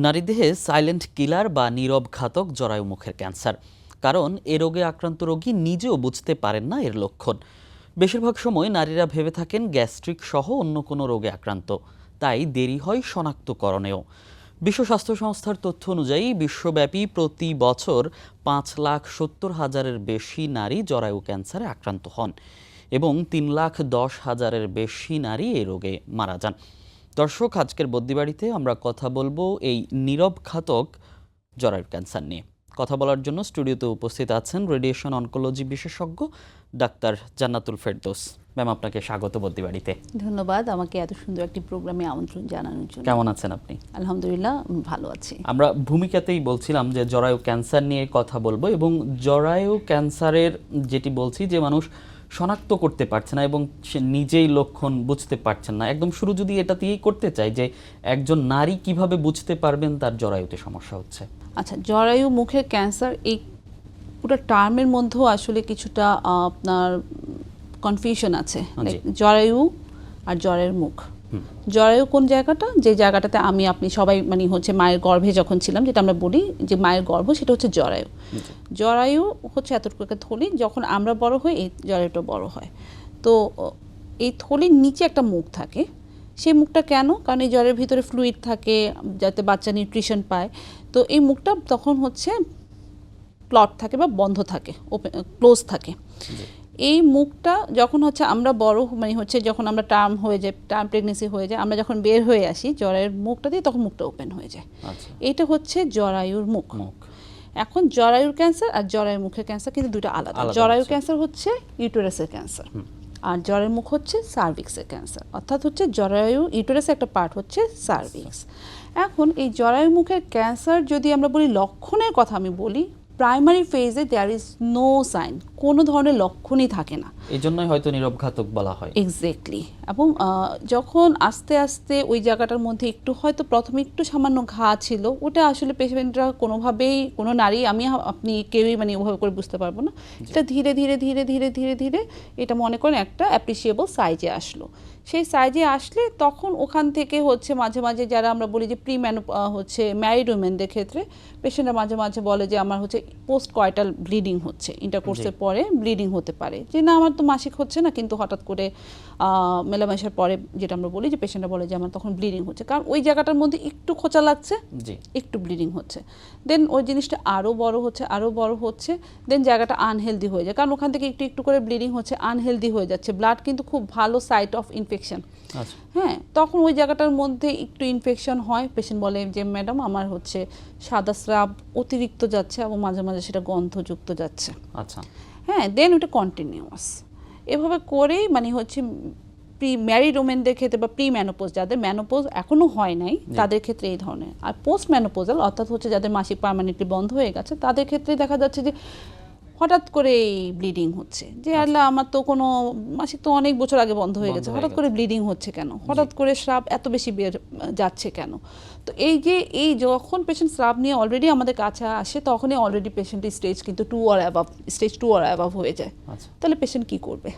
নারীদেহে silent killer বা নীরব ঘাতক জরায়ু মুখের ক্যান্সার। কারণ এ রোগে আক্রান্ত রোগী নিজেও বুঝতে পারেন না এর লক্ষণ। বেশিরভাগ সময় নারীরা ভেবে থাকেন গ্যাস্ট্রিক সহ অন্য কোনো রোগে আক্রান্ত, তাই দেরি হয় শনাক্তকরণেও। বিশ্ব স্বাস্থ্য সংস্থার তথ্য অনুযায়ী বিশ্বব্যাপী প্রতি বছর 5,70,000-এর বেশি নারী জরায়ু ক্যান্সারে আক্রান্ত হন এবং 3,10,000-এর বেশি নারী এই রোগে মারা যান। দর্শক, আজকের বদ্যিবাড়িতে আমরা কথা বলবো এই নীরব ঘাতক জরায়ুর ক্যান্সার নিয়ে। কথা বলার জন্য স্টুডিওতে উপস্থিত আছেন রেডিয়েশন অনকোলজি বিশেষজ্ঞ ডাক্তার জান্নাতুল ফেরদৌস। ম্যাম, আপনাকে স্বাগত বদ্যিবাড়িতে। ধন্যবাদ আমাকে এত সুন্দর একটি প্রোগ্রামে আমন্ত্রণ জানানোর জন্য। কেমন আছেন আপনি? আলহামদুলিল্লাহ, ভালো আছি। আমরা ভূমিকাতেই বলছিলাম যে জরায়ু ক্যান্সার নিয়ে কথা বলবো এবং জরায়ু ক্যান্সারের যেটি বলছি যে মানুষ শনাক্ত করতে পারছে না এবং সে নিজেই লক্ষণ বুঝতে পারছেন না। একদম শুরু যদি এটা দিয়েই করতে চাই যে একজন নারী কিভাবে বুঝতে পারবেন তার জরায়ুতে সমস্যা হচ্ছে। আচ্ছা, জরায়ু মুখের ক্যান্সার এই পুরো টার্মের মধ্যেও আসলে কিছুটা আপনার কনফিউশন আছে। জরায়ু আর জ্বরের মুখ। জরায়ু কোন জায়গাটা? যে জায়গাটাতে আপনি সবাই মায়ের গর্ভে যখন ছিলাম, যেটা আমরা বলি যে মায়ের গর্ভ, সেটা হচ্ছে জরায়ু। জরায়ু হচ্ছে এতটুকু একটা থলি। যখন আমরা বড় হই, এই জরায়ুটা বড় হয়। তো এই থলির নিচে একটা মুখ থাকে। সেই মুখটা কেন? কারণ এই জ্বরের ভিতরে ফ্লুইড থাকে, যাতে বাচ্চা নিউট্রিশন পায়। তো এই মুখটা তখন হচ্ছে প্লট থাকে বা বন্ধ থাকে, ক্লোজ থাকে। এই মুখটা যখন হচ্ছে আমরা বড় যখন আমরা টার্ম প্রেগনেন্সি হয়ে যায়, আমরা যখন বের হয়ে আসি জরায়ুর মুখটা দিয়ে, তখন মুখটা ওপেন হয়ে যায়। এইটা হচ্ছে জরায়ুর মুখ। এখন জরায়ুর ক্যান্সার আর জরায়ুর মুখের ক্যান্সার কিন্তু দুটো আলাদা। জরায়ুর ক্যান্সার হচ্ছে ইউটেরাসের ক্যান্সার, আর জরায়ুর মুখ হচ্ছে সার্ভিক্সের ক্যান্সার। অর্থাৎ হচ্ছে জরায়ু ইউটেরাসের একটা পার্ট হচ্ছে সার্ভিক্স। এখন এই জরায়ু মুখের ক্যান্সার যদি আমরা বলি, লক্ষণের কথা আমি বলি, প্রাইমারি ফেজে দেয়ার ইজ নো সাইন, কোনো ধরনের লক্ষণই থাকে না। এই জন্যই হয়তো নীরব ঘাতক বলা হয়। এক্স্যাক্টলি। এবং যখন আস্তে আস্তে ওই জায়গাটার মধ্যে একটু হয়তো প্রথমে একটু সামান্য ঘা ছিল, ওটা আসলে পেশেন্টরা কোনোভাবেই, কোনো নারী আপনি কেউই ওভাবে করে বুঝতে পারবো না। এটা ধীরে ধীরে ধীরে ধীরে ধীরে ধীরে এটা মনে করেন একটা অ্যাপ্রিসিয়েবল সাইজে আসলো। সেই সাইজে আসলে তখন ওখান থেকে হচ্ছে মাঝে মাঝে, যারা আমরা বলি যে ম্যারিড উইমেনদের ক্ষেত্রে পেশেন্টরা মাঝে মাঝে বলে যে আমার হচ্ছে পোস্ট কয়টাল ব্লিডিং হচ্ছে, ইন্টারকোর্সের পরে ব্লিডিং হতে পারে। যে না, আমার তো মাসিক হচ্ছে না, কিন্তু হঠাৎ করে মেলামেশার পরে যেটা আমরা বলি যে পেশেন্টরা বলে যে আমার তখন ব্লিডিং হচ্ছে, কারণ ওই জায়গাটার মধ্যে একটু খোঁচা লাগছে, একটু ব্লিডিং হচ্ছে। দেন ওই জিনিসটা আরও বড় হচ্ছে, দেন জায়গাটা আনহেলদি হয়ে যায়, কারণ ওখান থেকে একটু একটু করে ব্লিডিং হচ্ছে, আনহেলদি হয়ে যাচ্ছে। ব্লাড কিন্তু খুব ভালো সাইট অফ ইনফেকশন। হ্যাঁ, তখন ওই জায়গাটার মধ্যে একটু ইনফেকশন হয়। পেশেন্ট বলে যে ম্যাডাম, আমার হচ্ছে সাদা স্রাব অতিরিক্ত যাচ্ছে এবং মাঝে মাঝে সেটা গন্ধযুক্ত যাচ্ছে। আচ্ছা, হ্যাঁ, দেন ওটা কন্টিনিউয়াস। এভাবে করেই ম্যারিড ওমেনদের ক্ষেত্রে বা প্রি ম্যানোপোজ, যাদের ম্যানোপোজ এখনও হয় নাই, তাদের ক্ষেত্রে এই ধরনের। আর পোস্ট ম্যানোপোজাল, অর্থাৎ হচ্ছে যাদের মাসিক পার্মানেন্টলি বন্ধ হয়ে গেছে, তাদের ক্ষেত্রে দেখা যাচ্ছে যে হঠাৎ করে ব্লিডিং হচ্ছে। যে আল্লাহ, আমার তো কোনো মাসিক তো অনেক বছর আগে বন্ধ হয়ে গেছে, হঠাৎ করে ব্লিডিং হচ্ছে কেন? হঠাৎ করে স্রাব এত বেশি বের যাচ্ছে কেন? তো এই যখন পেশেন্ট স্রাব নিয়ে অলরেডি আমাদের কাছে আসে, তখনই অলরেডি পেশেন্টের স্টেজ কিন্তু স্টেজ 2 or above হয়ে যায়। তাহলে পেশেন্ট কি করবে?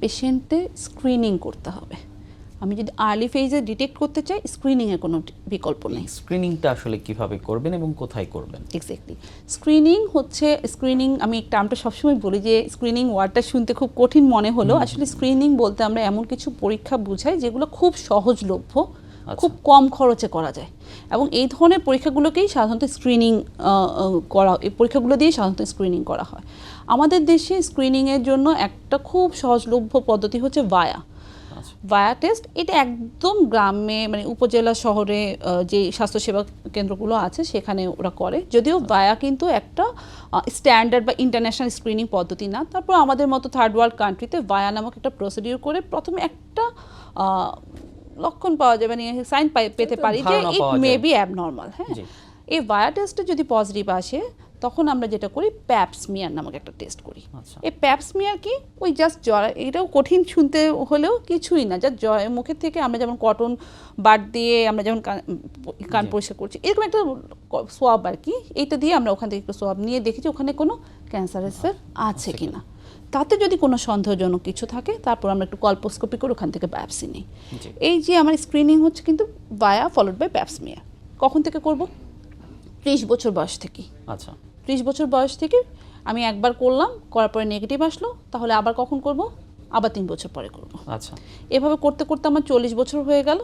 পেশেন্টে স্ক্রিনিং করতে হবে। আমি যদি আর্লি ফেজে ডিটেক্ট করতে চাই, স্ক্রিনিংয়ের কোনো বিকল্প নেই। স্ক্রিনিংটা আসলে কিভাবে করবেন এবং কোথায় করবেন? এক্স্যাক্টলি, স্ক্রিনিং আমি টার্মটা সবসময় বলি যে স্ক্রিনিং ওয়ার্ডটা শুনতে খুব কঠিন মনে হলো। আসলে স্ক্রিনিং বলতে আমরা এমন কিছু পরীক্ষা বুঝাই যেগুলো খুব সহজলভ্য, খুব কম খরচে করা যায়। এবং এই ধরনের পরীক্ষাগুলোকেই সাধারণত এই পরীক্ষাগুলো দিয়ে সাধারণত স্ক্রিনিং করা হয়। আমাদের দেশে স্ক্রিনিংয়ের জন্য একটা খুব সহজলভ্য পদ্ধতি হচ্ছে ভায়া টেস্ট। এটা একদম গ্রামে, উপজেলা শহরে যে স্বাস্থ্যসেবা কেন্দ্রগুলো আছে সেখানে ওরা করে। যদিও ভায়া কিন্তু একটা স্ট্যান্ডার্ড বা ইন্টারন্যাশনাল স্ক্রিনিং পদ্ধতি না। তারপর আমাদের মতো থার্ড ওয়ার্ল্ড কান্ট্রিতে ভায়া নামক একটা প্রসিডিউর করে প্রথমে একটা লক্ষণ পাওয়া যায়, সাইন পেতে পারি যে ইট মে বি অ্যাবনর্মাল। হ্যাঁ, এই ভায়া টেস্টে যদি পজিটিভ আসে, তখন আমরা যেটা করি প্যাপসমিয়ার নামক একটা টেস্ট করি। এই প্যাপসমিয়ার কি? ওই জাস্ট এটাও কঠিন শুনতে হলেও কিছুই না, জাস্ট মুখের থেকে আমরা যেমন কটন বাড দিয়ে আমরা যেমন কান পরিষ্কার করছি, এরকম একটা সোয়াব আর কি। এইটা দিয়ে আমরা ওখান থেকে একটু সোয়াব নিয়ে দেখি যে ওখানে কোনো ক্যান্সারের সেল আছে কিনা। তাতে যদি কোনো সন্দেহজনক কিছু থাকে, তারপর আমরা একটু কলপোস্কোপি করে ওখান থেকে বায়োপসি নিই। এই যে আমার স্ক্রিনিং হচ্ছে কিন্তু ভায়া ফলোড বাই প্যাপসমিয়ার, কখন থেকে করব? 30 বছর বয়স থেকে। আচ্ছা 30 বছর বয়স থেকে আমি একবার করলাম, করার পরে নেগেটিভ আসলো, তাহলে আবার কখন করব? আবার 3 বছর পরে করব। আচ্ছা এভাবে করতে করতে আমার 40 বছর হয়ে গেল।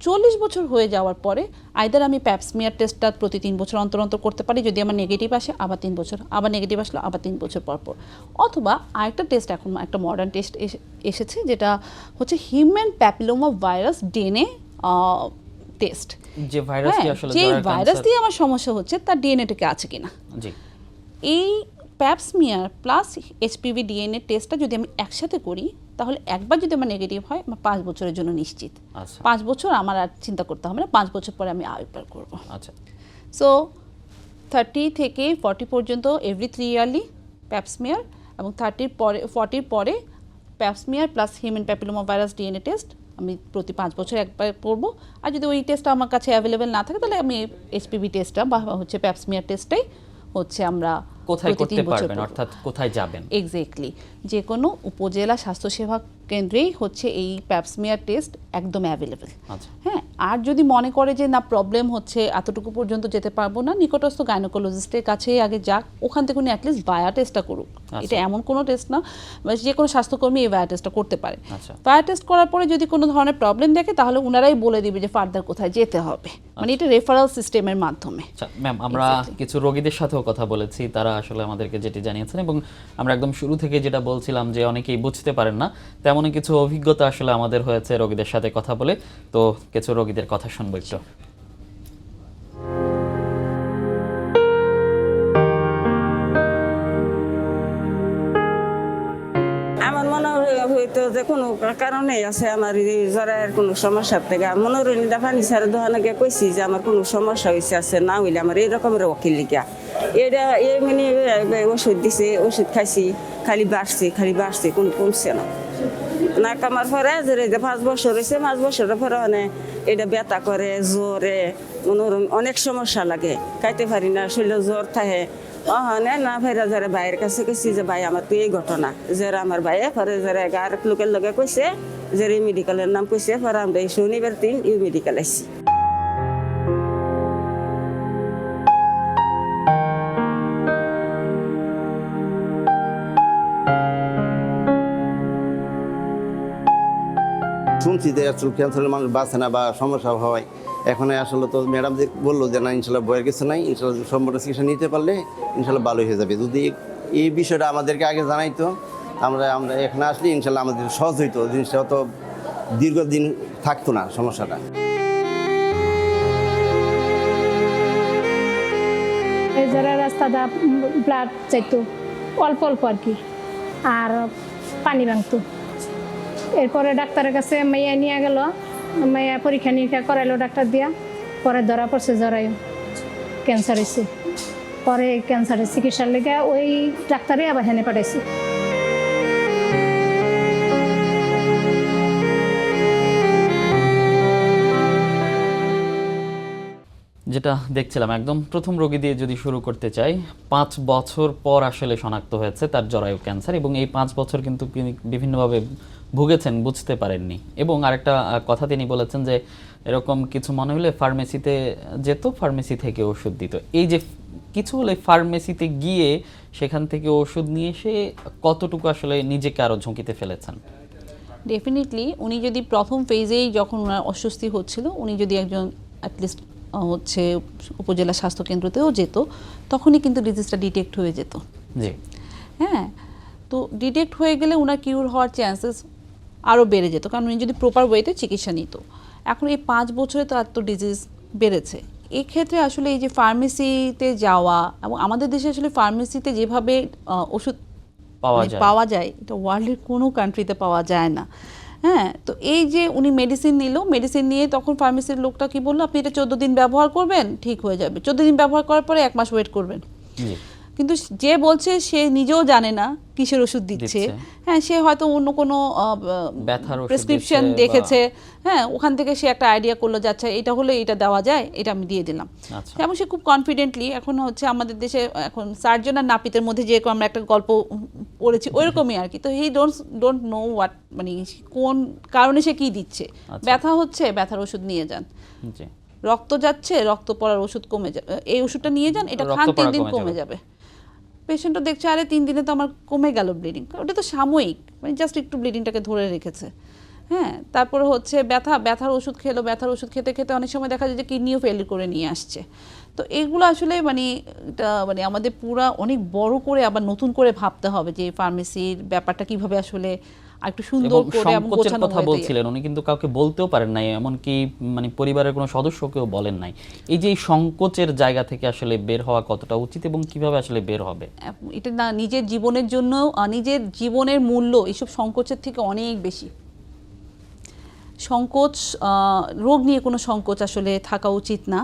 40 বছর হয়ে যাওয়ার পরে আইদার আমি প্যাপসমিয়ার টেস্টটা প্রতি 3 বছর অন্তর অন্তর করতে পারি, যদি আমার নেগেটিভ আসে আবার 3 বছর, আবার নেগেটিভ আসলো আবার 3 বছর পর পর। অথবা আরেকটা টেস্ট, এখন একটা মডার্ন টেস্ট এসেছে, যেটা হচ্ছে human papilloma virus DNA test. যে ভাইরাসটি আসলে যে জরায়ুর ভাইরাস ক্যান্সার, দিয়ে আমার সমস্যা হচ্ছে তার ডিএনএটাকে আছে কিনা। জি এই প্যাপসমিয়ার প্লাস এইচপিভি ডিএনএ টেস্টটা যদি আমি একসাথে করি, তাহলে একবার যদি আমার নেগেটিভ হয়, আমার 5 বছরের জন্য নিশ্চিত। আচ্ছা 5 বছর আমার আর চিন্তা করতে হবে না, 5 বছর পরে আমি আরেকবার করব। আচ্ছা সো 30 থেকে 40 পর্যন্ত এভরি 3 ইয়ারলি প্যাপসমিয়ার, এবং 40 পরে Pap smear plus human papilloma virus DNA test আমি প্রতি 5 বছর একবার করব। আর যদি ওই টেস্টটা আমার কাছে অ্যাভেলেবেল না থাকে, তাহলে আমি এইচপিভি টেস্টটা বা হচ্ছে প্যাপসমিয়ার টেস্টটাই হচ্ছে আমরা কোথায় প্রতি করতে 3 বছর পারবেন, করব। অর্থাৎ কোথায় যাবেন? এক্স্যাক্টলি, যে কোনো উপজেলা স্বাস্থ্যসেবা কেন্দ্রেই হচ্ছে এই প্যাপসমিয়ার টেস্ট একদম অ্যাভেলেবেল। আচ্ছা হ্যাঁ, আর যদি মনে করে যে না প্রবলেম হচ্ছে এতটুকু পর্যন্ত যেতে পারবো না, নিকটস্থ গাইনোকোলজিস্টের কাছেই আগে যাক, ওখান থেকে উনি অ্যাটলিস্ট বায়া টেস্টটা করুক। এটা এমন কোনো টেস্ট না, যে কোনো স্বাস্থ্যকর্মী এই বায়া টেস্টটা করতে পারে। আচ্ছা বায়া টেস্ট করার পরে যদি কোনো ধরনের প্রবলেম দেখে, তাহলে ওনারাই বলে দিবে যে ফার্দার কোথায় যেতে হবে, মানে এটা রেফারেল সিস্টেমের মাধ্যমে। আচ্ছা ম্যাম, আমরা কিছু রোগীদের সাথেও কথা বলেছি, তারা আসলে আমাদেরকে যেটি জানিয়েছেন, এবং আমরা একদম শুরু থেকে যেটা বলছিলাম যে অনেকেই বুঝতে পারেন না, তেমনই কিছু অভিজ্ঞতা আসলে আমাদের হয়েছে রোগীদের সাথে কথা বলে। তো কিছু রোগীদের কথা শুনবো একটু। আমার মনে হইতো যে কোনো কারণে আছে আমার এই জ্বরের কোনো সমস্যার থেকে মনোরঞ্জিতা ফার্নিচারের দোকানে গিয়ে কইছি যে আমার কোনো সমস্যা হয়েছে আছে, না হইলে আমার এই রকমের ওকিল লিখা এটা এই মানে ওষুধ দিছে, ওষুধ খাইছি, খালি বাড়ছে কোনো কমছে না। না কামার পরে যে 5 বছর হয়েছে, 5 বছরের পরে মানে এটা ব্যথা করে, জ্বরে অনেক সমস্যা লাগে, খাইতে পারি না, শরীরে জ্বর থাকে। না ফেরা যারা ভাইয়ের কাছে কইছি যে ভাই আমার তো এই ঘটনা, যারা আমার ভাইয়ে পরে যারা আর লোকের লগে কইছে, যে এই মেডিকেলের নাম কইছে, পরে আমরা এই শনিবার দিন এই মেডিকেল আইছি। শুনছি যে আসলে ক্যান্সারের মানুষ বাঁচে না বা সমস্যা হয়, এখন আসলে তো ম্যাডাম যে বললো যে না ইনশাল্লাহ বইয়ের কিছু নাই, ইনশাল্লাহ সম্পূর্ণ চিকিৎসা নিতে পারলে ইনশাল্লাহ ভালো হয়ে যাবে। যদি এই বিষয়টা আমাদেরকে আগে জানাইতো, আমরা এখানে আসলে ইনশাল্লাহ আমাদের সহজ হইতো, জিনিসটা অত দীর্ঘদিন থাকতো না সমস্যাটা। এই যারা রাস্তাটা ব্লাড চাইতো অল্প অল্প আর কি, আর পানি ভাঙতো। এরপরে ডাক্তারের কাছে মাইয়া নিয়ে গেল, মাইয়া পরীক্ষা নিরীক্ষা করাইলো ডাক্তার দিয়া, পরে ধরা পড়ছে জরায়ু ক্যান্সার হয়েছে। পরে ক্যান্সারের চিকিৎসার লেগে ওই ডাক্তারে আবার হেনে পাঠাইছে। যেটা দেখছিলাম একদম প্রথম রোগী দিয়ে যদি শুরু করতে চাই, 5 বছর পর আসলে শনাক্ত হয়েছে তার জরায়ু ক্যান্সার, এবং এই 5 বছর কিন্তু তিনি বিভিন্নভাবে ভুগেছেন, বুঝতে পারেননি। এবং আরেকটা কথা তিনি বলেছেন যে এরকম কিছু মনে হলে ফার্মেসিতে যেত, ফার্মেসি থেকে ওষুধ দিত। এই যে কিছু হলে ফার্মেসিতে গিয়ে সেখান থেকে ওষুধ নিয়ে এসে কতটুকু আসলে নিজেকে আরও ঝুঁকিতে ফেলেছেন? ডেফিনেটলি উনি যদি প্রথম ফেজেই যখন ওনার অস্বস্তি হচ্ছিল, উনি যদি একজন অ্যাটলিস্ট হচ্ছে উপজেলা স্বাস্থ্যকেন্দ্রতেও যেত, তখনই কিন্তু ডিজিজটা ডিটেক্ট হয়ে যেত। জি হ্যাঁ, তো ডিটেক্ট হয়ে গেলে ওনার কিউর হওয়ার চান্সেস আরও বেড়ে যেত, কারণ উনি যদি প্রপার ওয়েতে চিকিৎসা নিত। এখন এই 5 বছরে তো এত ডিজিজ বেড়েছে। এক্ষেত্রে আসলে এই যে ফার্মেসিতে যাওয়া, এবং আমাদের দেশে আসলে ফার্মেসিতে যেভাবে ওষুধ পাওয়া যায়, এটা ওয়ার্ল্ডের কোনো কান্ট্রিতে পাওয়া যায় না। হ্যাঁ, তো এই যে উনি মেডিসিন নিল, মেডিসিন নিয়ে তখন ফার্মেসির লোকটা কি বললো, আপনি এটা 14 দিন ব্যবহার করবেন, ঠিক হয়ে যাবে। 14 দিন ব্যবহার করার পরে 1 মাস ওয়েট করবেন। কিন্তু যে বলছে সে নিজেও জানে না কিসের ওষুধ দিচ্ছে। হ্যাঁ, সে হয়তো অন্য কোনো প্রেসক্রিপশন দেখেছে, হ্যাঁ, ওখান থেকে সে একটা আইডিয়া করলো, যাচ্ছে এটা হলে এটা দেওয়া যায়, এটা আমি দিয়ে দিলাম। এবং সে খুব কনফিডেন্টলি, এখন হচ্ছে আমাদের দেশে এখন সার্জন আর নাপিতের মধ্যে যে আমরা একটা গল্প পড়েছি ওইরকমই আর কি। তো হি ডোন্ট নো হোয়াট, মানে কোন কারণে সে কি দিচ্ছে। ব্যথা হচ্ছে, ব্যথার ওষুধ নিয়ে যান। রক্ত যাচ্ছে, রক্ত পড়ার ওষুধ কমে যাবে, এই ওষুধটা নিয়ে যান, এটা রক্ত খান, 3 পড়া দিন কমে কমে যাবে। পেশেন্টও দেখছে আরে 3 দিনে তো আমার কমে গেল ব্লিডিং, ওটা তো সাময়িক, মানে জাস্ট একটু ব্লিডিংটাকে ধরে রেখেছে। হ্যাঁ, তারপরে হচ্ছে ব্যথার ওষুধ খেলো, ব্যথার ওষুধ খেতে খেতে অনেক সময় দেখা যায় যে কিডনিও ফেল করে নিয়ে আসছে। তো এগুলো আসলে মানে এটা মানে আমাদের পুরা অনেক বড় করে আবার নতুন করে ভাবতে হবে যে ফার্মেসির ব্যাপারটা কিভাবে আসলে একটু সুন্দর এবং করে এবং সংকোচের গোছানো কথা বলছিলেন, উনি কিন্তু কাউকে বলতেও পারেন নাই, এমনকি মানে পরিবারের কোনো সদস্যকেও বলেন নাই। এই যে এই সংকোচের জায়গা থেকে আসলে বের হওয়া কতটা উচিত এবং কিভাবে আসলে বের হবে? এটা না, নিজের জীবনের জন্য নিজের জীবনের মূল্য এইসব সংকোচের থেকে অনেক বেশি। সংকোচ, রোগ নিয়ে কোনো সংকোচ আসলে থাকা উচিত না।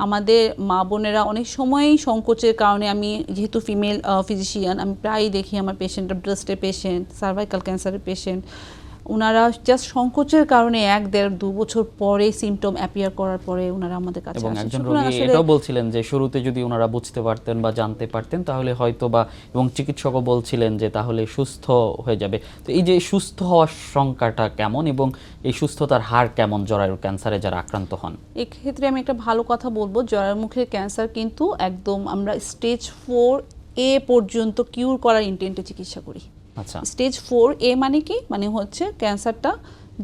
আমাদের মা বোনেরা অনেক সময়ই সংকোচের কারণে, আমি যেহেতু ফিমেল ফিজিশিয়ান, আমি প্রায়ই দেখি আমার পেশেন্টরা ব্রেস্টের পেশেন্ট, সার্ভাইকাল ক্যান্সারের পেশেন্ট, ওনারা জাস্ট সংকোচের কারণে 1-1.5-2 বছর পরে সিমটম অ্যাপিয়ার করার পরে ওনারা আমাদের কাছে এবং আসেন। একজন সুতরাং রোগী আসলে এটাও বলছিলেন যে শুরুতে যদি ওনারা বুঝতে পারতেন বা জানতে পারতেন তাহলে হয়তো বা, এবং চিকিৎসকও বলছিলেন যে তাহলে সুস্থ হয়ে যাবে। তো এই যে সুস্থ হওয়ার সংখ্যাটা কেমন এবং এই সুস্থতার হার কেমন জরায়ুর ক্যান্সারে যারা আক্রান্ত হন? এক্ষেত্রে আমি একটা ভালো কথা বলবো, জরায়ুমুখের ক্যান্সার কিন্তু একদম আমরা স্টেজ 4A পর্যন্ত কিউর করার ইন্টেন্টে চিকিৎসা করি। আচ্ছা, স্টেজ 4A মানে কি, মানে হচ্ছে ক্যান্সারটা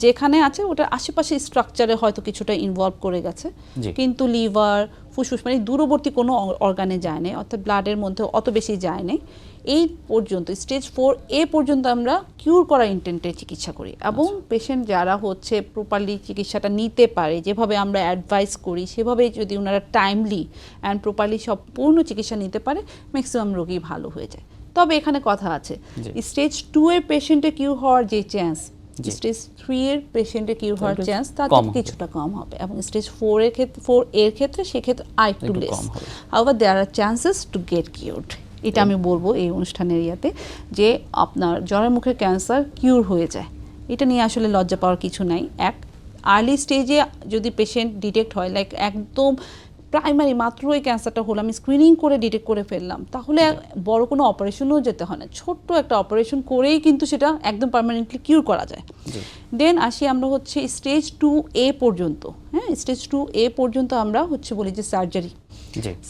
যেখানে আছে ওটার আশেপাশে স্ট্রাকচারে হয়তো কিছুটা ইনভলভ করে গেছে, জি। কিন্তু লিভার, ফুসফুস মানে দূরবর্তী কোনো অর্গানে যায় না, অর্থাৎ ব্লাডের মধ্যে অত বেশি যায় না। এই পর্যন্ত স্টেজ 4A পর্যন্ত আমরা কিউর করার ইন্টেন্টে চিকিৎসা করি। এবং পেশেন্ট যারা হচ্ছে প্রপারলি চিকিৎসাটা নিতে পারে, যেভাবে আমরা অ্যাডভাইস করি সেভাবে যদি ওনারা টাইমলি অ্যান্ড প্রপারলি সম্পূর্ণ চিকিৎসা নিতে পারে, ম্যাক্সিমাম রোগী ভালো হয়ে যায়। তবে এখানে কথা আছে, স্টেজ 2 এর পেশেন্টে কিউর হওয়ার যে চান্স, স্টেজ 3 এর পেশেন্টে কিউর হওয়ার চান্স তার থেকে কিছুটা কম হবে, এবং স্টেজ 4 এর ক্ষেত্রে সেক্ষেত্রে আরেকটু less. However there are chances to get cured. এটা আমি বলবো এই অনুষ্ঠানের ইয়াতে, যে আপনার জরায়ুমুখের ক্যান্সার কিউর হয়ে যায়, এটা নিয়ে আসলে লজ্জা পাওয়ার কিছু নাই। আর্লি স্টেজে যদি পেশেন্ট ডিটেক্ট হয়, লাইক একদম প্রাইমারি মাত্র এই ক্যান্সারটা হলো, আমি স্ক্রিনিং করে ডিটেক্ট করে ফেললাম, তাহলে বড় কোনো অপারেশনও যেতে হয় না, ছোট্ট একটা অপারেশন করেই কিন্তু সেটা একদম পার্মানেন্টলি কিউর করা যায়। দেন আসি আমরা হচ্ছে স্টেজ 2A পর্যন্ত। হ্যাঁ, স্টেজ 2A পর্যন্ত আমরা হচ্ছে বলি যে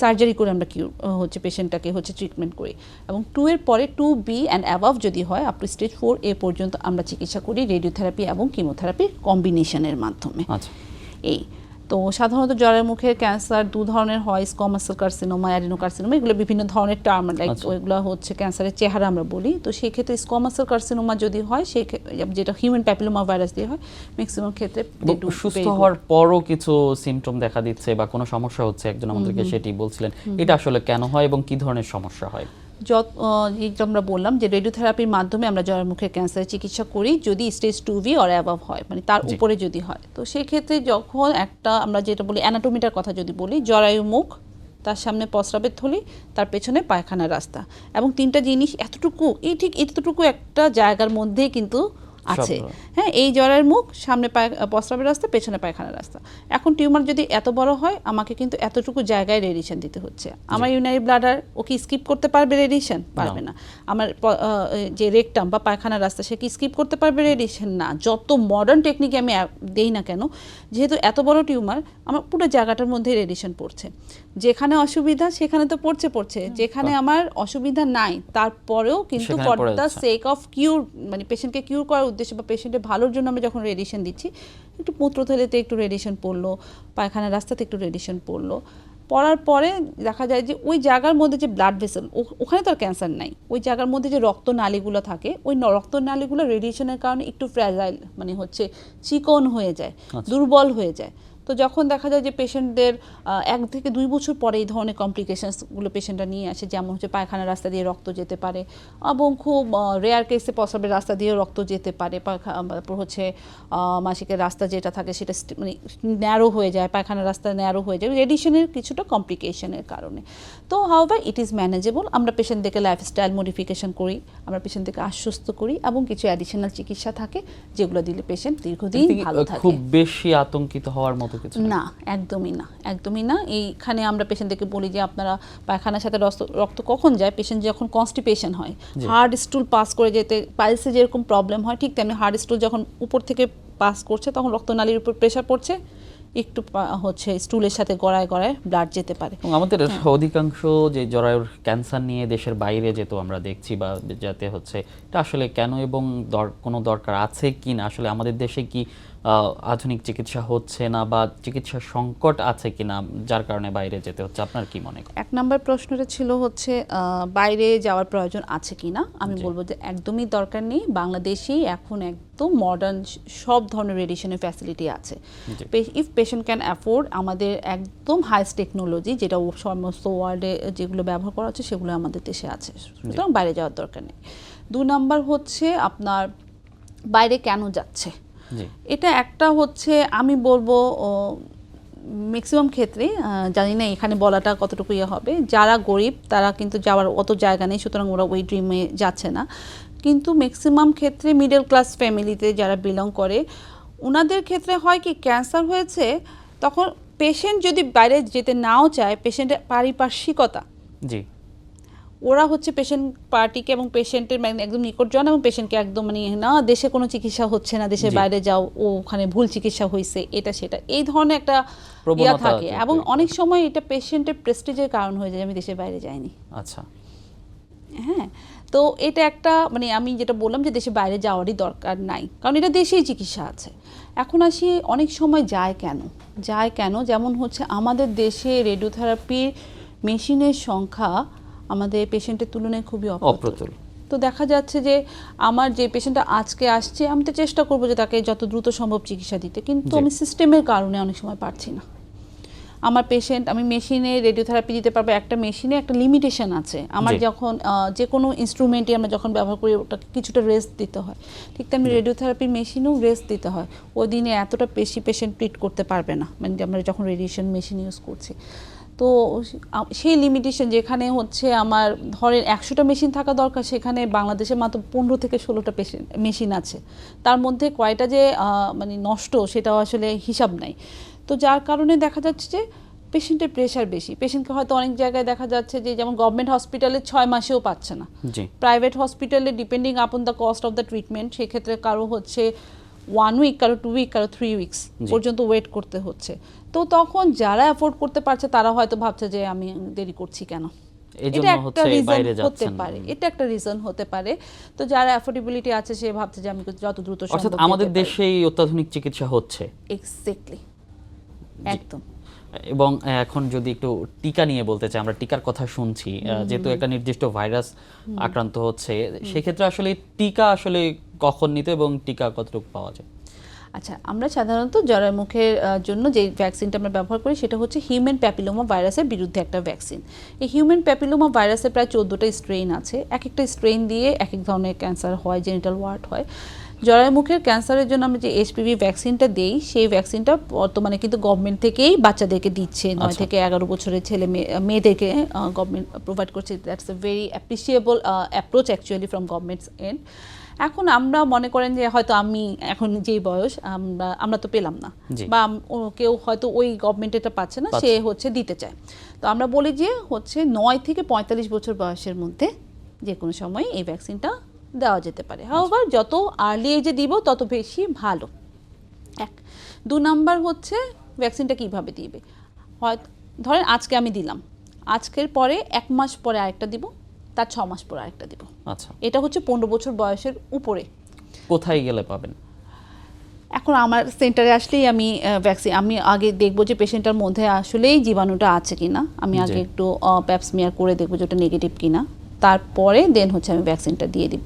সার্জারি করে আমরা কিউর হচ্ছে পেশেন্টটাকে হচ্ছে ট্রিটমেন্ট করি, এবং 2 এর পরে 2B অ্যান্ড অ্যাবাভ যদি হয় আপ টু স্টেজ 4A পর্যন্ত আমরা চিকিৎসা করি রেডিওথেরাপি এবং কিমোথেরাপির কম্বিনেশনের মাধ্যমে। এই তো সাধারণত জরায়ুমুখের ক্যান্সার 2 ধরনের হয়, স্কোয়ামাস সেল কার্সিনোমা, অ্যাডিনোকার্সিনোমা, এগুলো বিভিন্ন ধরনের টার্ম, লাইক ওইগুলো হচ্ছে ক্যান্সারের চেহারা আমরা বলি। তো সেই ক্ষেত্রে স্কোয়ামাস সেল কার্সিনোমা যদি হয়, সেই যেটা হিউম্যান প্যাপিলোমা ভাইরাস দিয়ে হয়, ম্যাক্সিমাম ক্ষেত্রে সুস্থ হওয়ার পরও কিছু সিমটম দেখা দিচ্ছে বা কোনো সমস্যা হচ্ছে, একজন আমাদেরকে সেটি বলছিলেন, এটা আসলে কেন হয় এবং কি ধরনের সমস্যা হয়? যেটা আমরা বললাম যে রেডিওথেরাপির মাধ্যমে আমরা জরায়ুমুখের ক্যান্সারের চিকিৎসা করি যদি স্টেজ 2B অর অ্যাবাভ হয়, মানে তার উপরে যদি হয়। তো সেই ক্ষেত্রে যখন একটা আমরা যেটা বলি অ্যানাটমিটার কথা যদি বলি, জরায়ুমুখ, তার সামনে প্রস্রাবের থলি, তার পেছনে পায়খানার রাস্তা, এবং 3টা জিনিস এতটুকু, এই ঠিক এতটুকু একটা জায়গার মধ্যে কিন্তু আছে। হ্যাঁ, এই জরায়ুর মুখ, সামনে প্রস্রাবের রাস্তা, পেছনে পায়খানার রাস্তা। এখন টিউমার যদি এত বড় হয়, আমাকে কিন্তু এতটুকু জায়গায় রেডিয়েশন দিতে হচ্ছে। আমার ইউনারি ব্লাডার ও কি স্কিপ করতে পারবে রেডিয়েশন? পারবে না। আমার যে রেকটাম বা পায়খানার রাস্তা, সে কি স্কিপ করতে পারবে রেডিয়েশন? না। যত মডার্ন টেকনিকে আমি দেই না কেন, যেহেতু এত বড় টিউমার, আমার পুরো জায়গাটার মধ্যে রেডিয়েশন পড়ছে। যেখানে অসুবিধা সেখানে তো পড়ছে, যেখানে আমার অসুবিধা নাই তারপরেও কিন্তু ফর দ্য সেক অফ কিউর, মানে পেশেন্টকে কিউর করার উদ্দেশ্যে বা পেশেন্টের ভালোর জন্য আমরা যখন রেডিয়েশন দিচ্ছি, একটু মূত্রথলিতে একটু রেডিয়েশন পড়লো, পায়খানার রাস্তাতে একটু রেডিয়েশন পড়ার পরে দেখা যায় যে ওই জায়গার মধ্যে যে ব্লাড ভেসেল, ওখানে তো আর ক্যান্সার নাই, ওই জায়গার মধ্যে যে রক্তনালীগুলো থাকে, ওই রক্তনালীগুলো রেডিয়েশনের কারণে একটু ফ্র্যাজাইল, মানে হচ্ছে চিকন হয়ে যায়, দুর্বল হয়ে যায়। তো যখন দেখা যায় যে পেশেন্টদের 1 থেকে 2 বছর পরে এই ধরনের কমপ্লিকেশনসগুলো পেশেন্টরা নিয়ে আসে, যেমন হচ্ছে পায়খানার রাস্তা দিয়ে রক্ত যেতে পারে, এবং খুব রেয়ার কেসে প্রস্রাবের রাস্তা দিয়েও রক্ত যেতে পারে, তারপর হচ্ছে মাসিকের রাস্তা যেটা থাকে সেটা মানে ন্যারো হয়ে যায়, পায়খানার রাস্তা ন্যারো হয়ে যায় রেডিয়েশনের কিছুটা কমপ্লিকেশনের কারণে। তো হাউএভার ইট ইজ ম্যানেজেবল। আমরা পেশেন্টদেরকে লাইফস্টাইল মডিফিকেশন করি, আমরা পেশেন্টদেরকে আশ্বস্ত করি, এবং কিছু অ্যাডিশনাল চিকিৎসা থাকে যেগুলো দিলে পেশেন্ট দীর্ঘদিন ভালো থাকে। খুব বেশি আতঙ্কিত হওয়ার মতো না, একদমই না। এইখানে আমরা পেশেন্টদেরকে বলি যে আপনারা পায়খানার সাথে রক্ত কখন যায়, পেশেন্ট যখন কনস্টিপেশন হয়, হার্ড স্টুল পাস করে যেতে, পাইলসে যেরকম প্রবলেম হয় ঠিক তেমনি হার্ড স্টুল যখন উপর থেকে পাস করছে তখন রক্তনালীর উপর প্রেশার পড়ছে, একটু হচ্ছে স্টুলের সাথে গড়ায় গড়ায় ব্লাড যেতে পারে। এবং আমাদের অধিকাংশ যে জরায়ুর ক্যান্সার নিয়ে দেশের বাইরে যেত আমরা দেখছি বা যাতে হচ্ছে এটা আসলে কেন এবং কোনো দরকার আছে কি না, আসলে আমাদের দেশে কি আধুনিক চিকিৎসা হচ্ছে না বা চিকিৎসার সংকট আছে কিনা যার কারণে বাইরে যেতে হচ্ছে, আপনার কি মনে হয়? এক নম্বর প্রশ্নটা ছিল হচ্ছে বাইরে যাওয়ার প্রয়োজন আছে কিনা। আমি বলবো যে একদমই দরকার নেই। বাংলাদেশেই এখন একদম মডার্ন সব ধরনের রেডিয়েশনের ফ্যাসিলিটি আছে। ইফ পেশেন্ট ক্যান অ্যাফোর্ড, আমাদের একদম হাইস্ট টেকনোলজি যেটা সমস্ত ওয়ার্ল্ডে যেগুলো ব্যবহার করা হচ্ছে সেগুলো আমাদের দেশে আছে, সুতরাং বাইরে যাওয়ার দরকার নেই। 2 নাম্বার হচ্ছে আপনার বাইরে কেন যাচ্ছে, এটা একটা হচ্ছে আমি বলবো ম্যাক্সিমাম ক্ষেত্রে, জানি না এখানে বলাটা কতটুকু ইয়ে হবে, যারা গরিব তারা কিন্তু যাওয়ার অত জায়গা নেই, সুতরাং ওরা ওই ড্রিমে যাচ্ছে না। কিন্তু ম্যাক্সিমাম ক্ষেত্রে মিডল ক্লাস ফ্যামিলিতে যারা বিলং করে ওনাদের ক্ষেত্রে হয় কি, ক্যান্সার হয়েছে তখন পেশেন্ট যদি বাইরে যেতে নাও চায়, পেশেন্টের পারিপার্শ্বিকতা, জি, ওরা হচ্ছে পেশেন্ট পার্টিকে এবং পেশেন্টের মানে একদম নিকটজন এবং পেশেন্টকে একদম মানে না দেশে কোনো চিকিৎসা হচ্ছে না, দেশের বাইরে যাও, ও ওখানে ভুল চিকিৎসা হয়েছে, এটা সেটা এই ধরনের একটা ইয়া থাকে। এবং অনেক সময় এটা পেশেন্টের প্রেস্টিজের কারণ হয়ে যায়, আমি দেশের বাইরে যাইনি। আচ্ছা, হ্যাঁ, তো এটা একটা মানে আমি যেটা বললাম যে দেশের বাইরে যাওয়ারই দরকার নাই, কারণ এটা দেশেই চিকিৎসা আছে। এখন আসি অনেক সময় যায় কেন, যেমন হচ্ছে আমাদের দেশে রেডিওথেরাপির মেশিনের সংখ্যা আমাদের পেশেন্টের তুলনায় খুবই অপ্রতুল। তো দেখা যাচ্ছে যে আমার যে পেশেন্টটা আজকে আসছে, আমি তো চেষ্টা করবো যে তাকে যত দ্রুত সম্ভব চিকিৎসা দিতে, কিন্তু আমি সিস্টেমের কারণে অনেক সময় পারছি না। আমার পেশেন্ট, আমি মেশিনে রেডিওথেরাপি দিতে পারবো, একটা মেশিনে একটা লিমিটেশন আছে। আমার যখন যে কোনো ইনস্ট্রুমেন্টই আমরা যখন ব্যবহার করি ওটাকে কিছুটা রেস্ট দিতে হয়, ঠিক তেমনি রেডিওথেরাপির মেশিনেও রেস্ট দিতে হয়। ওই দিনে এতটা বেশি পেশেন্ট ট্রিট করতে পারবে না, মানে আমরা যখন রেডিয়েশন মেশিন ইউজ করছি। তো সেই লিমিটেশন যেখানে হচ্ছে আমার ধরেন 100টা মেশিন থাকা দরকার, সেখানে বাংলাদেশে মাত্র 15 থেকে 16টা মেশিন আছে। তার মধ্যে কয়টা যে মানে নষ্ট সেটাও আসলে হিসাব নাই। তো যার কারণে দেখা যাচ্ছে যে পেশেন্টের প্রেশার বেশি। পেশেন্টকে হয়তো অনেক জায়গায় দেখা যাচ্ছে যে যেমন গভর্নমেন্ট হসপিটালে 6 মাসেও পাচ্ছে না, প্রাইভেট হসপিটালে depending upon the cost of the treatment, সেক্ষেত্রে কারো হচ্ছে 1 উইক, কারো 2 উইক, কারো 3 উইকস পর্যন্ত ওয়েট করতে হচ্ছে। তো তখন যারা অ্যাফোর্ড করতে পারছে তারা হয়তো ভাবছে যে আমি দেরি করছি কেন, এটা একটা রিজন হতে পারে, এটা একটা রিজন হতে পারে। তো যারা অ্যাফোর্ডেবিলিটি আছে সে ভাবছে যে আমি যত দ্রুত সম্ভব। অর্থাৎ আমাদের দেশেই অত্যাধুনিক চিকিৎসা হচ্ছে। এক্স্যাক্টলি, একদম। এবং এখন যদি একটু টিকা নিয়ে বলতে চাই, আমরা টিকার কথা শুনছি, যেহেতু একটা নির্দিষ্ট ভাইরাস আক্রান্ত হচ্ছে, সেক্ষেত্রে আসলে টিকা আসলে কখন নিতে এবং টিকা কতটুকু পাওয়া যায়? আচ্ছা, আমরা সাধারণত জ্বরের মুখের জন্য যে ভ্যাকসিনটা আমরা ব্যবহার করি সেটা হচ্ছে হিউম্যান প্যাপিলোমা ভাইরাসের বিরুদ্ধে একটা ভ্যাকসিন। এই হিউম্যান প্যাপিলোমা ভাইরাসের প্রায় 14টা স্ট্রেইন আছে, এক একটা স্ট্রেইন দিয়ে এক এক ধরনের ক্যান্সার হয়, জেনিটাল ওয়ার্ট হয়। জরায়ু মুখের ক্যান্সারের জন্য আমরা যে HPV ভ্যাকসিনটা দেই, সেই ভ্যাকসিনটা বর্তমানে কিন্তু গভর্নমেন্ট থেকেই বাচ্চাদেরকে দিচ্ছে, 9 থেকে 11 বছরের ছেলে মেয়েদেরকে গভর্নমেন্ট প্রোভাইড করছে। That's a very appreciable approach actually from government's end. এখন আমরা মনে করেন যে হয়তো আমি এখন যেই বয়স আমরা তো পেলাম না, বা কেউ হয়তো ওই গভর্নমেন্টেরটা পাচ্ছে না, সে হচ্ছে দিতে চায়। তো আমরা বলি যে হচ্ছে 9 থেকে 45 বছর বয়সের মধ্যে যে কোনো সময় এই ভ্যাকসিনটা দেওয়া যেতে পারে। হাওয়ার যত আর্লি এজে দিব তত বেশি ভালো। 2 নাম্বার হচ্ছে ভ্যাকসিনটা কিভাবে দিবে, হয় ধরেন আজকে আমি দিলাম, আজকের পরে 1 মাস পরে আরেকটা দিব, তার 6 মাস পরে আরেকটা দিব। আচ্ছা, এটা হচ্ছে 15 বছর বয়সের উপরে। কোথায় গেলে পাবেন? এখন আমার সেন্টারে আসলেই আমি ভ্যাকসিন, আমি আগে দেখবো যে পেশেন্টের মধ্যে আসলেই জীবাণুটা আছে কিনা, আমি আগে একটু প্যাপস্মিয়ার করে দেখবো যে ওটা নেগেটিভ কিনা, তারপরে দেন হচ্ছে আমি ভ্যাকসিনটা দিয়ে দিব।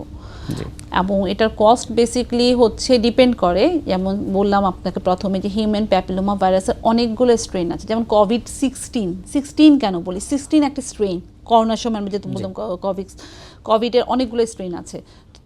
এবং এটার কস্ট বেসিক্যালি হচ্ছে ডিপেন্ড করে, যেমন বললাম আপনাকে প্রথমে যে হিউম্যান প্যাপিলোমা ভাইরাসের অনেকগুলো স্ট্রেন আছে, যেমন কোভিড-16 কেন বলি, 16 একটা স্ট্রেন, করোনার সময় আমরা যেহেতু বললাম কোভিডের অনেকগুলো স্ট্রেন আছে,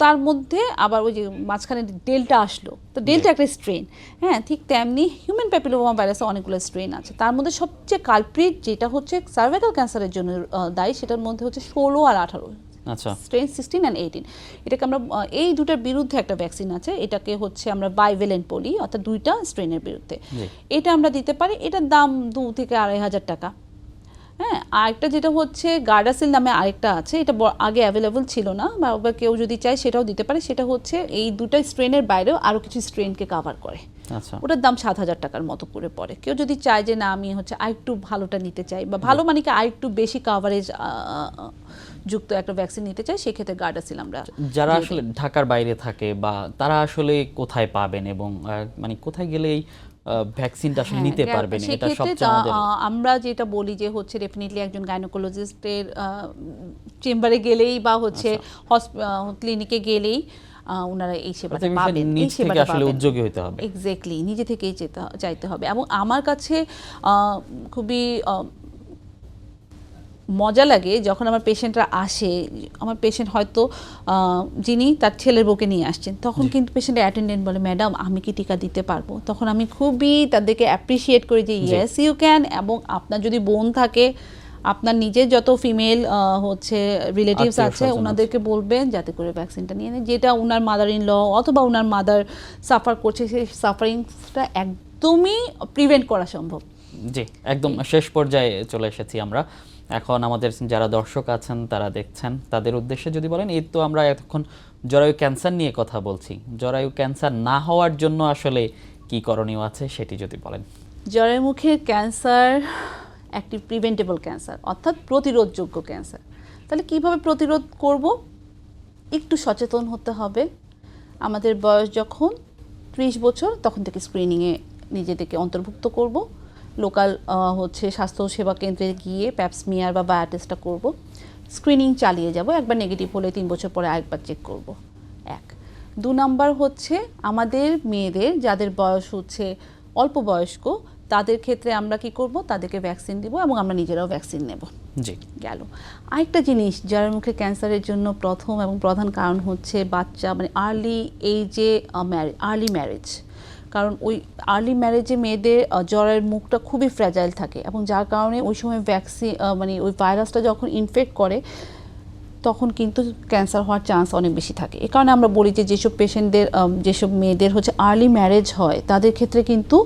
তার মধ্যে আবার ওই যে মাঝখানে ডেল্টা আসলো, তো ডেল্টা একটা স্ট্রেন। হ্যাঁ, ঠিক তেমনি হিউম্যান প্যাপিলোমা ভাইরাসে অনেকগুলো স্ট্রেন আছে, তার মধ্যে সবচেয়ে কালপ্রিট যেটা হচ্ছে সার্ভাইকাল ক্যান্সারের জন্য দায়ী, সেটার মধ্যে হচ্ছে 16 আর 18। আচ্ছা, স্ট্রেন 16 and 18, এটাকে আমরা এই দুটার বিরুদ্ধে একটা ভ্যাকসিন আছে, এটাকে হচ্ছে আমরা বাইভ্যালেন্ট বলি, অর্থাৎ 2টা স্ট্রেনের বিরুদ্ধে। এটা আমরা দিতে পারি, এটার দাম 2 থেকে 2,500 টাকা। হ্যাঁ, আরেকটা যেটা হচ্ছে গার্ডাসিল নামে আরেকটা আছে, এটা আগে অ্যাভেলেবল ছিল না, বা কেউ যদি চায় সেটাও দিতে পারে। সেটা হচ্ছে এই 2টা স্ট্রেনের বাইরেও আরও কিছু স্ট্রেনকে কাভার করে। আচ্ছা ওটার দাম 7,000 টাকার মতো করে পড়ে। কেউ যদি চায় যে না আমি হচ্ছে আরেকটু ভালোটা নিতে চাই বা ভালো মানে কি আরেকটু বেশি কাভারেজ যুক্ত একটা ভ্যাকসিন নিতে চাই, সেক্ষেত্রে গার্ডাসিল আমরা যারা আসলে ঢাকার বাইরে থাকে বা তারা আসলে কোথায় পাবেন এবং মানে কোথায় গেলে এই ভ্যাকসিনটা আসলে নিতে পারবেন, এটা সেক্ষেত্রে সবচেয়ে আমাদের আমরা যেটা বলি যে হচ্ছে ডেফিনেটলি একজন গাইনোকোলজিস্টের চেম্বারে গেলেই বা হচ্ছে ক্লিনিকে গেলেই ওনারা এই সেবাটা প্রত্যেক বিষয়ে পাবেন, এই নিজ থেকে সেবাটা আসলে পাবেন। উদ্যোগী হতে হবে। এক্স্যাক্টলি, নিজে থেকেই চাইতে হবে। এবং আমার কাছে খুবই মজা লাগে যখন আমার পেশেন্টরা আসে, আমার পেশেন্ট হয়তো যিনি তার ছেলের বউকে নিয়ে আসছেন, তখন কিন্তু পেশেন্টের অ্যাটেন্ডেন্ট বলে ম্যাডাম আমি কি টিকা দিতে পারবো? তখন আমি খুবই তাদেরকে অ্যাপ্রিসিয়েট করি যে ইয়েস ইউ ক্যান, এবং আপনার যদি বোন থাকে, আপনার নিজের যত ফিমেল হচ্ছে রিলেটিভস আত্মীয় আছে স্বজন আছে। ওনাদেরকে বলবেন যাতে করে ভ্যাকসিনটা নিয়ে নেয়, যেটা ওনার মাদার ইন ল অথবা ওনার মাদার সাফার করছে, সেই সাফারিংসটা একদমই প্রিভেন্ট করা সম্ভব। জি, একদম শেষ পর্যায়ে চলে এসেছি আমরা। এখন আমাদের যারা দর্শক আছেন তারা দেখছেন, তাদের উদ্দেশ্যে যদি বলেন, এই তো আমরা এতক্ষণ জরায়ু ক্যান্সার নিয়ে কথা বলছি, জরায়ু ক্যান্সার না হওয়ার জন্য আসলে কি করণীয় আছে সেটি যদি বলেন। জরায়ুমুখের ক্যান্সার একটি প্রিভেন্টেবল ক্যান্সার, অর্থাৎ প্রতিরোধযোগ্য ক্যান্সার। তাহলে কিভাবে প্রতিরোধ করব? একটু সচেতন হতে হবে। আমাদের বয়স যখন 30 বছর তখন থেকে স্ক্রিনিংয়ে নিজেদেরকে অন্তর্ভুক্ত করব। লোকাল হচ্ছে স্বাস্থ্যসেবা কেন্দ্রে গিয়ে প্যাপসমিয়ার বা বায়োটেস্টটা করব। স্ক্রিনিং চালিয়ে যাব, একবার নেগেটিভ হলে 3 বছর পরে আরেকবার চেক করব। 1 2 নাম্বার হচ্ছে আমাদের মেয়েদের যাদের বয়স হচ্ছে অল্প বয়স্ক, তাদের ক্ষেত্রে আমরা কি করব? তাদেরকে ভ্যাকসিন দিব এবং আমরা নিজেরাও ভ্যাকসিন নেব। জি, গেল। আরেকটা জিনিস জরায়ুমুখে ক্যান্সারের জন্য প্রথম এবং প্রধান কারণ হচ্ছে বাচ্চা মানে আর্লি এইজে আর্লি ম্যারেজ। কারণ ওই আর্লি ম্যারেজে মেয়েদের জরায়ুর মুখটা খুবই ফ্র্যাজাইল থাকে, এবং যার কারণে ওই সময় ভ্যাকসিন মানে ওই ভাইরাসটা যখন ইনফেক্ট করে তখন কিন্তু ক্যান্সার হওয়ার চান্স অনেক বেশি থাকে। এ কারণে আমরা বলি যে যেসব পেশেন্টদের যেসব মেয়েদের হচ্ছে আর্লি ম্যারেজ হয় তাদের ক্ষেত্রে কিন্তু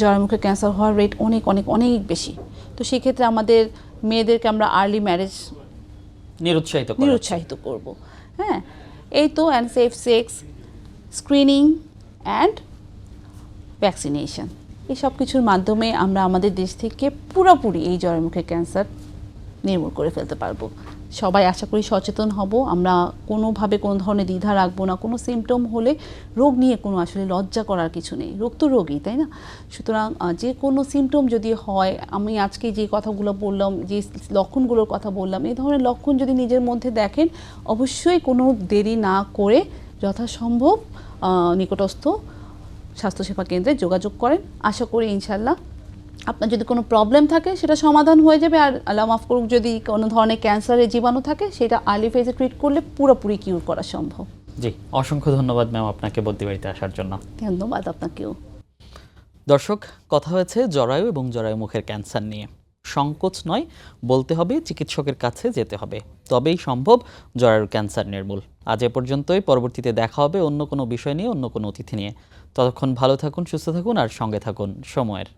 জরায়ুমুখে ক্যান্সার হওয়ার রেট অনেক অনেক অনেক বেশি। তো সেক্ষেত্রে আমাদের মেয়েদেরকে আমরা আর্লি ম্যারেজ নিরুৎসাহিত করব। হ্যাঁ, এই তো and safe sex, screening and vaccination, এই সব কিছুর মাধ্যমে আমরা আমাদের দেশ থেকে পুরোপুরি এই জরায়ুমুখে ক্যান্সার নির্মূল করে ফেলতে পারবো। সবাই আশা করি সচেতন হব, আমরা কোনোভাবে কোনো ধরনের দ্বিধা রাখবো না। কোনো সিমটম হলে রোগ নিয়ে কোনো আসলে লজ্জা করার কিছু নেই, রোগ তো রোগই, তাই না? সুতরাং যে কোনো সিমটম যদি হয়, আমি আজকে যে কথাগুলো বললাম, যে লক্ষণগুলোর কথা বললাম, এই ধরনের লক্ষণ যদি নিজের মধ্যে দেখেন, অবশ্যই কোনো দেরি না করে যথাসম্ভব নিকটস্থ স্বাস্থ্যসেবা কেন্দ্রে যোগাযোগ করেন। আশা করি ইনশাল্লাহ আপনার যদি কোনো প্রবলেম থাকে সেটা সমাধান হয়ে যাবে। আর আল্লাহ মাফ করুক, যদি কোনো ধরনের ক্যান্সারের জীবাণু থাকে সেটা আর্লি ফেজে ট্রিট করলে পুরোপুরি কিউর করা সম্ভব। জি, অসংখ্য ধন্যবাদ ম্যাম আপনাকে বদ্যিবাড়িতে আসার জন্য। ধন্যবাদ আপনাকেও। দর্শক, কথা হয়েছে জরায়ু এবং জরায়ুমুখের ক্যান্সার নিয়ে। সংকোচ নয়, বলতে হবে, চিকিৎসকের কাছে যেতে হবে, তবেই সম্ভব জরায়ুর ক্যান্সার নির্মূল। আজ এ পর্যন্তই। পরবর্তীতে দেখা হবে অন্য কোনো বিষয় নিয়ে, অন্য কোনো অতিথি নিয়ে। ততক্ষণ ভালো থাকুন, সুস্থ থাকুন আর সঙ্গে থাকুন সময়ের।